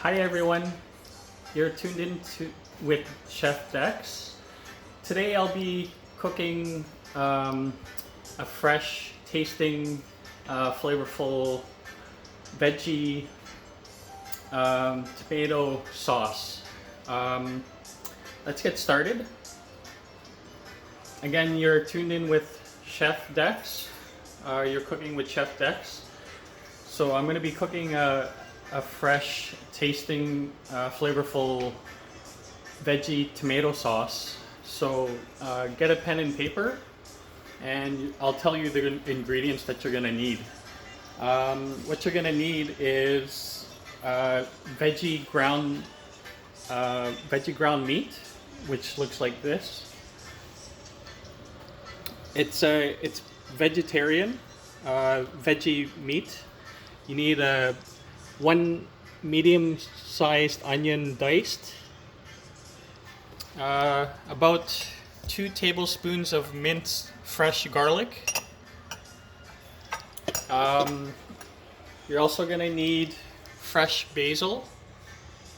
Hi everyone, you're tuned in with Chef Dex. Today I'll be cooking a fresh tasting, flavorful veggie tomato sauce. Let's get started. Again, you're tuned in with Chef Dex. You're cooking with Chef Dex. So I'm going to be cooking a fresh tasting, flavorful veggie tomato sauce. So get a pen and paper and I'll tell you the ingredients that you're going to need. What you're going to need is veggie ground meat, which looks like this. It's vegetarian veggie meat. You need one medium-sized onion diced, about 2 tablespoons of minced fresh garlic. You're also going to need fresh basil,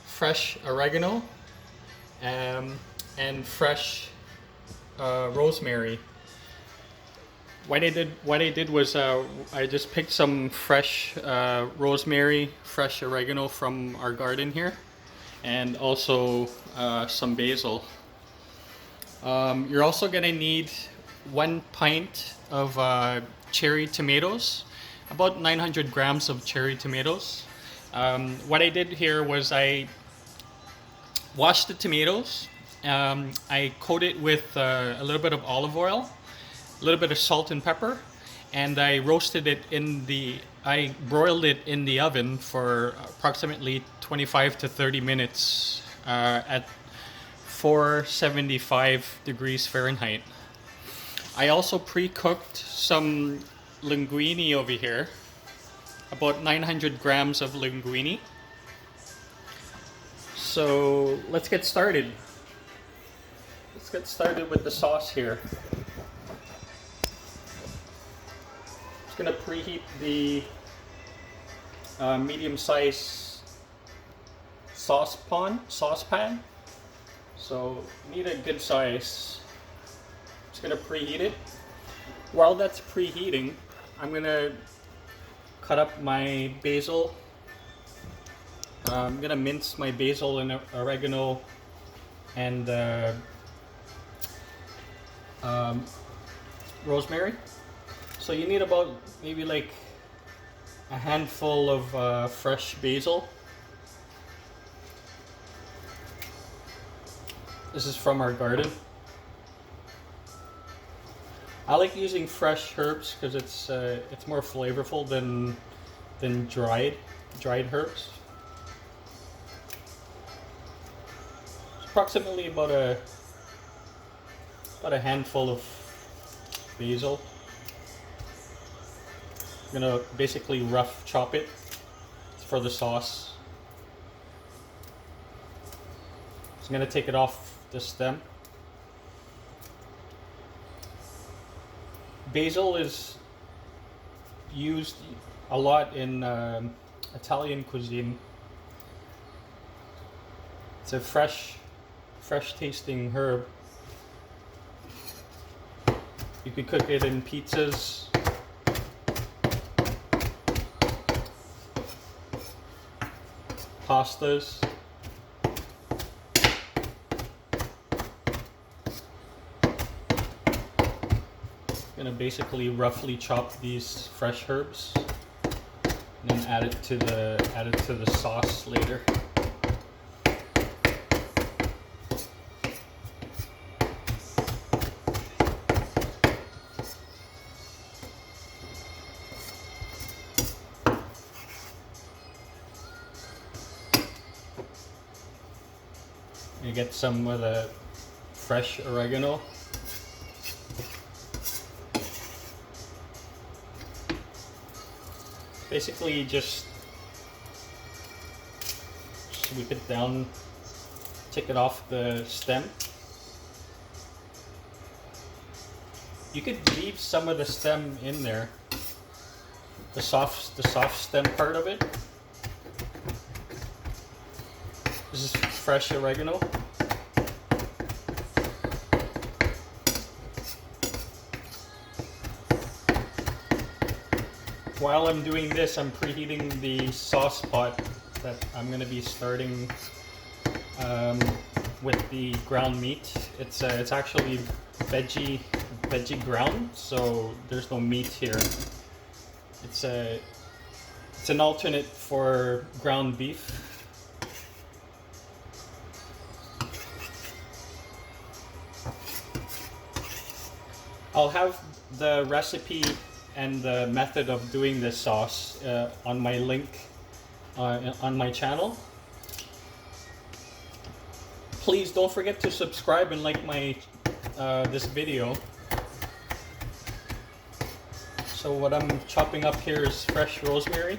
fresh oregano, and fresh rosemary. What I did was I just picked some fresh rosemary, fresh oregano from our garden here, and also some basil. You're also going to need 1 pint of cherry tomatoes, about 900 grams of cherry tomatoes. What I did here was I washed the tomatoes, I coated it with a little bit of olive oil, a little bit of salt and pepper, and I broiled it in the oven for approximately 25 to 30 minutes at 475 degrees Fahrenheit. I also pre-cooked some linguine over here, about 900 grams of linguine. So let's get started. Let's get started with the sauce here. Just going to preheat the medium-sized saucepan. So you need a good size. Just going to preheat it. While that's preheating, I'm going to cut up my basil. I'm going to mince my basil and oregano and rosemary. So you need about maybe like a handful of fresh basil. This is from our garden. I like using fresh herbs because it's more flavorful than dried herbs. It's approximately about a handful of basil. I'm gonna basically rough chop it for the sauce. Just gonna take it off the stem. Basil is used a lot in Italian cuisine. It's a fresh tasting herb. You could cook it in pizzas, pastas. Gonna basically roughly chop these fresh herbs and then add it to the sauce later. You get some of the fresh oregano. Basically just sweep it down, take it off the stem. You could leave some of the stem in there, the soft stem part of it. This is fresh oregano. While I'm doing this, I'm preheating the sauce pot that I'm going to be starting with the ground meat. It's actually veggie ground, so there's no meat here. It's an alternate for ground beef. I'll have the recipe and the method of doing this sauce on my link on my channel. Please don't forget to subscribe and like my this video. So what I'm chopping up here is fresh rosemary.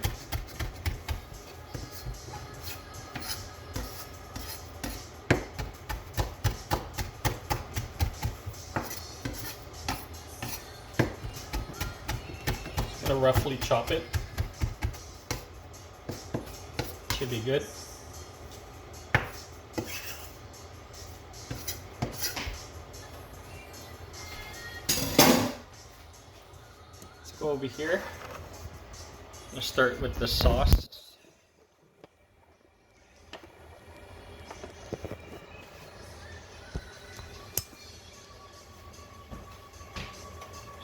I'm gonna roughly chop it. Should be good. Let's go over here. I'm gonna start with the sauce.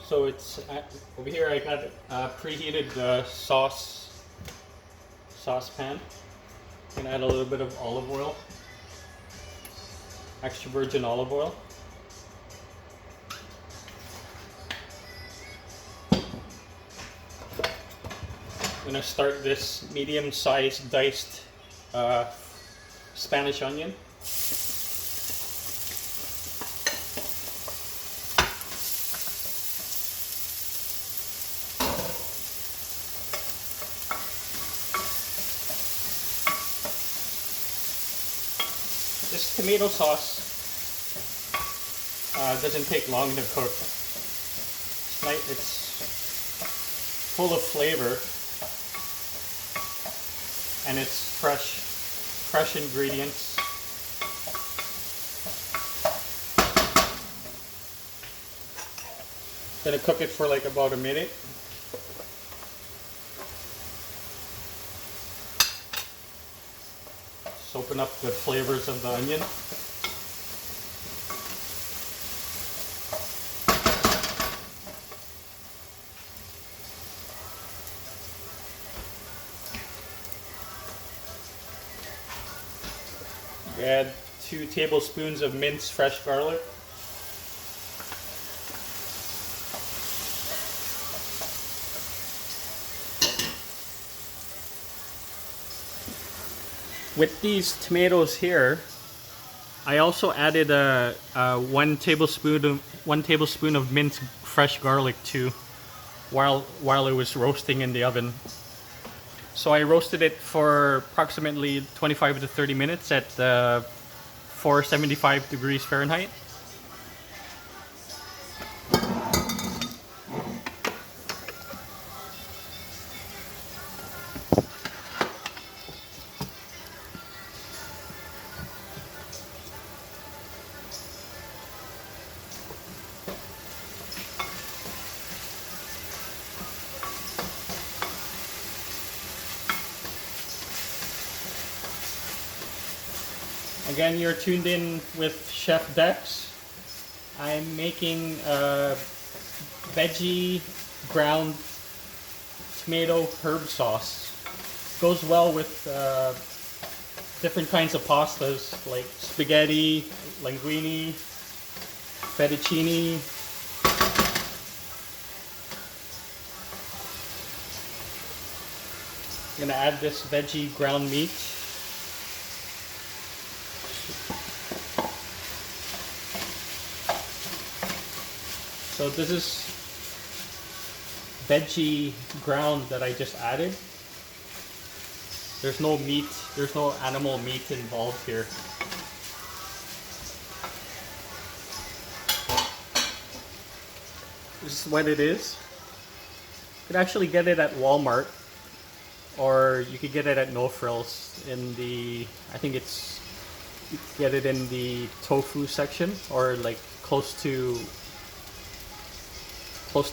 So it's over here. I got preheated saucepan. I'm gonna add a little bit of olive oil, extra virgin olive oil. I'm gonna start this medium-sized diced Spanish onion. This tomato sauce doesn't take long to cook. It's full of flavor, and it's fresh ingredients. Gonna cook it for like about a minute. Open up the flavors of the onion. Add 2 tablespoons of minced fresh garlic. With these tomatoes here, I also added a 1 tablespoon of minced fresh garlic too, while it was roasting in the oven. So I roasted it for approximately 25 to 30 minutes at 475 degrees Fahrenheit. Again, you're tuned in with Chef Dex. I'm making veggie ground tomato herb sauce. Goes well with different kinds of pastas like spaghetti, linguine, fettuccine. I'm gonna add this veggie ground meat. So this is veggie ground that I just added. There's no meat, there's no animal meat involved here. This is what it is. You could actually get it at Walmart. or you could get it at No Frills in the, I think it's, you can get it in the tofu section, or like close to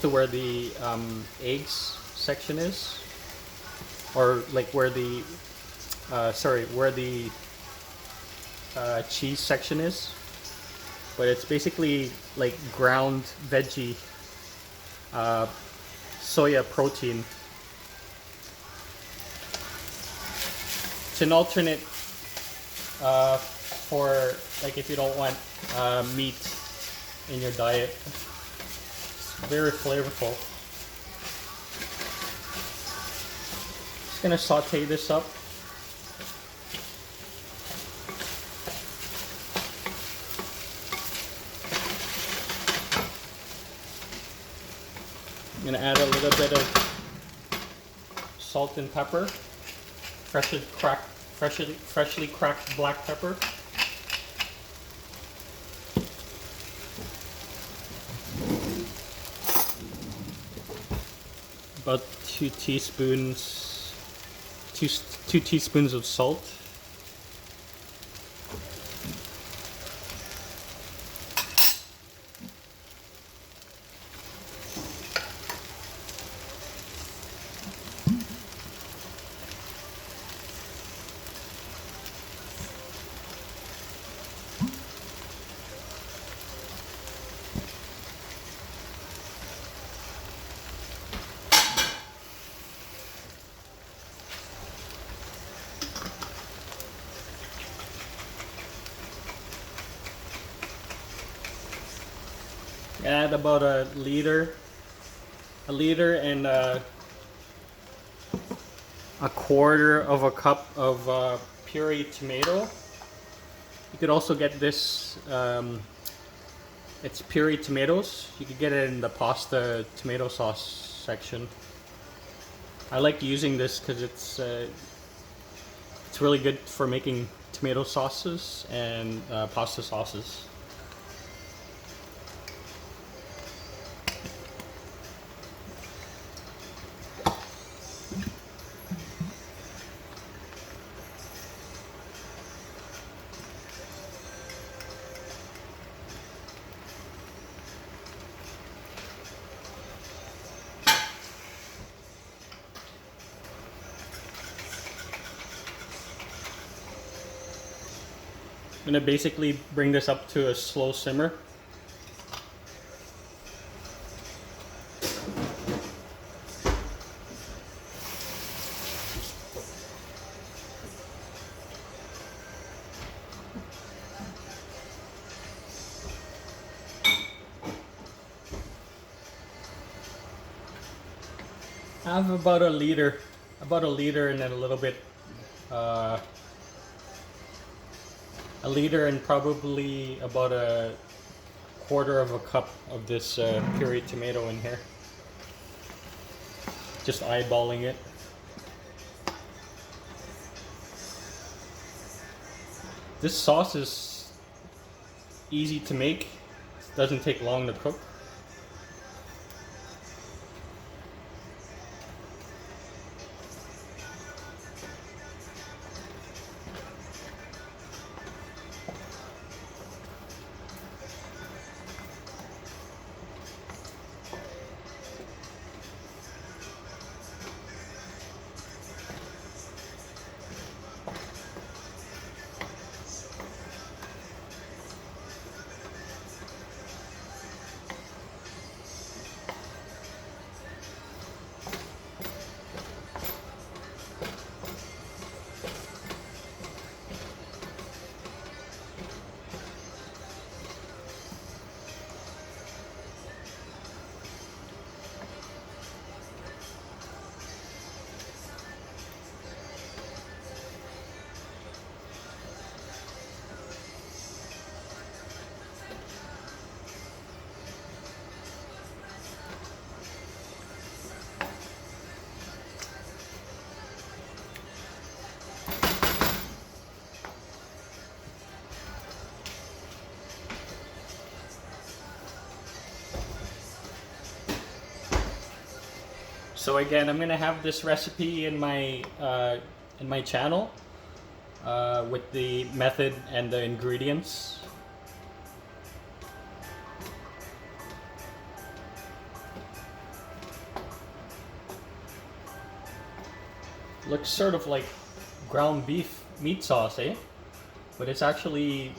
where the eggs section is, or like where the where the cheese section is. But it's basically like ground veggie soya protein. It's an alternate for like if you don't want meat in your diet. It's very flavorful. Just gonna saute this up. I'm gonna add a little bit of salt and pepper, freshly cracked black pepper. About 2 teaspoons of salt. Add about a liter and a quarter of a cup of pureed tomato. You could also get this, it's pureed tomatoes. You could get it in the pasta tomato sauce section. I like using this because it's really good for making tomato sauces and pasta sauces. I'm gonna basically bring this up to a slow simmer. I have about a liter and then a little bit, a liter and probably about a quarter of a cup of this pureed tomato in here. Just eyeballing it. This sauce is easy to make. It doesn't take long to cook. So again, I'm gonna have this recipe in my channel with the method and the ingredients. Looks sort of like ground beef meat sauce, eh? But it's actually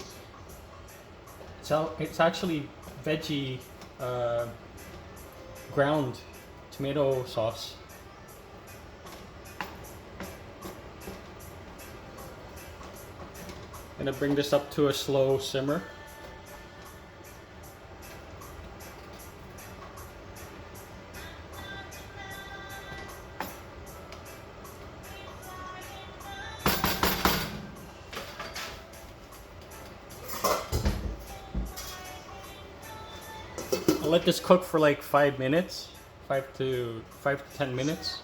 veggie ground tomato sauce. I'm gonna bring this up to a slow simmer. I'll let this cook for like 5 minutes, 5 to 10 minutes.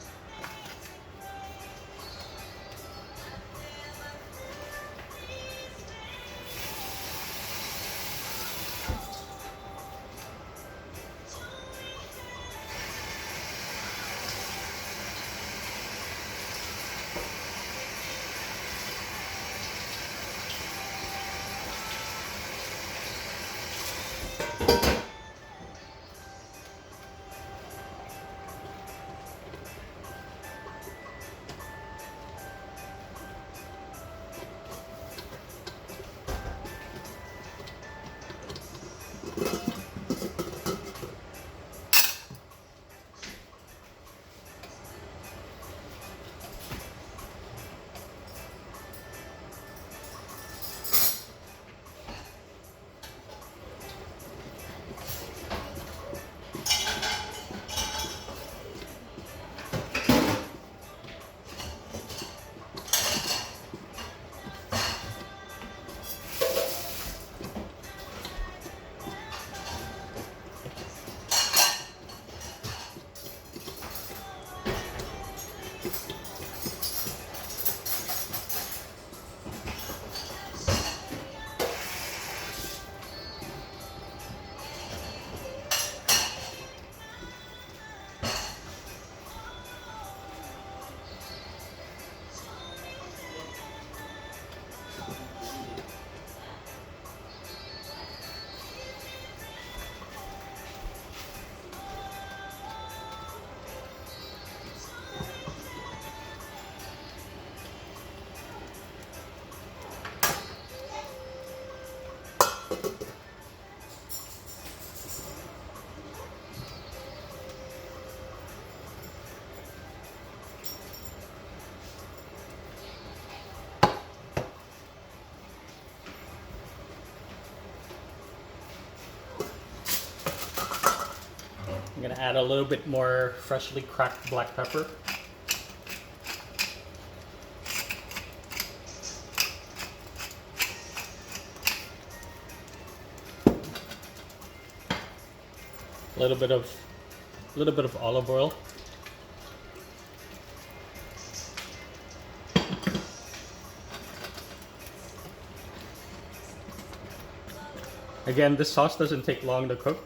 I'm gonna add a little bit more freshly cracked black pepper. A little bit of olive oil. Again, this sauce doesn't take long to cook.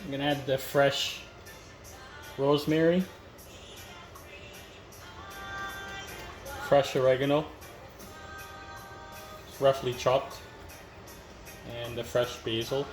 I'm gonna add the fresh rosemary, fresh oregano, roughly chopped, and the fresh basil.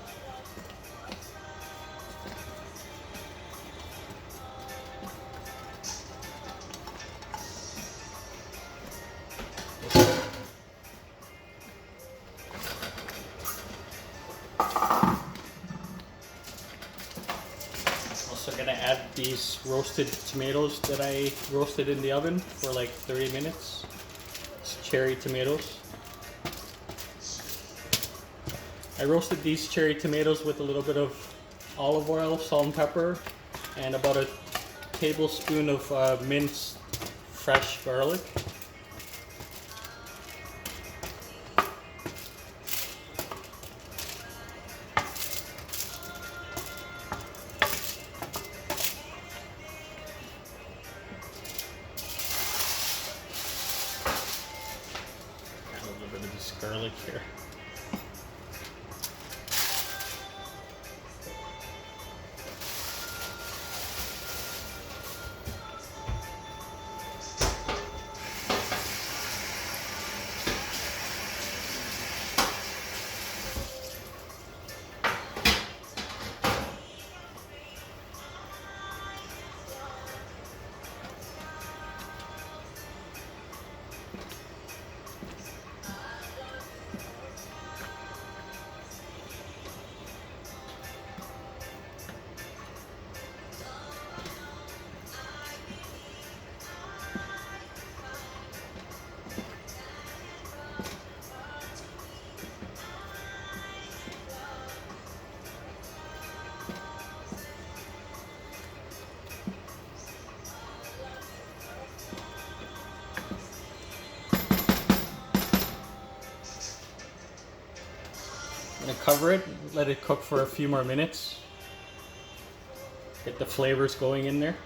Also gonna add these roasted tomatoes that I roasted in the oven for like 30 minutes. It's cherry tomatoes. I roasted these cherry tomatoes with a little bit of olive oil, salt and pepper, and about a tablespoon of minced fresh garlic. Add a little bit of this garlic here. I'm gonna cover it, let it cook for a few more minutes. Get the flavors going in there.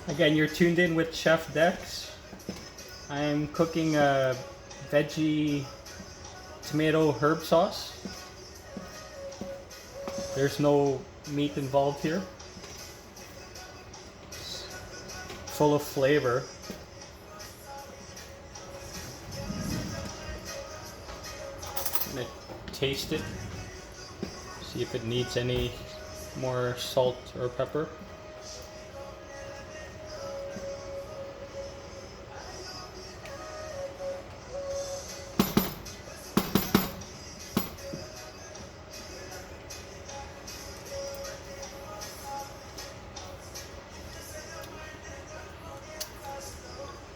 Again, you're tuned in with Chef Dex. I'm cooking a veggie tomato herb sauce. There's no meat involved here. Full of flavor. I'm gonna taste it. See if it needs any more salt or pepper.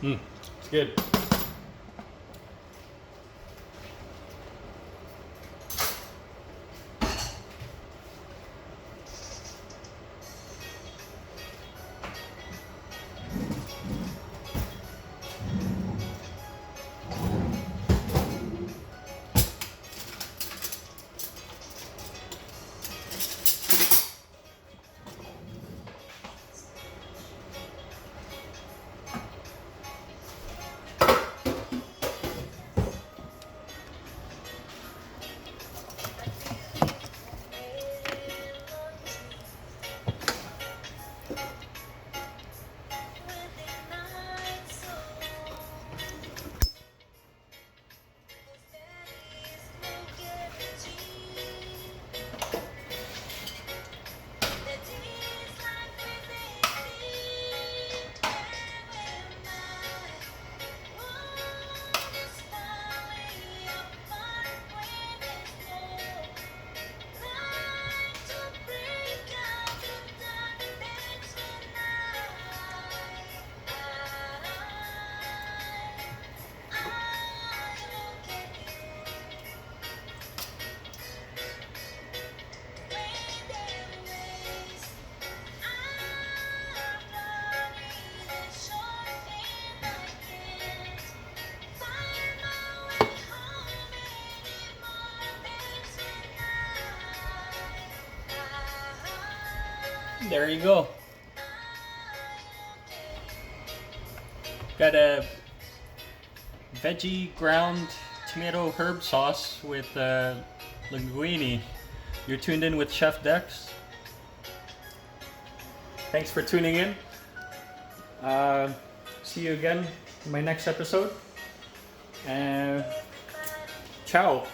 It's good. There you go. Got a veggie ground tomato herb sauce with linguine. You're tuned in with Chef Dex. Thanks for tuning in. See you again in my next episode. Ciao.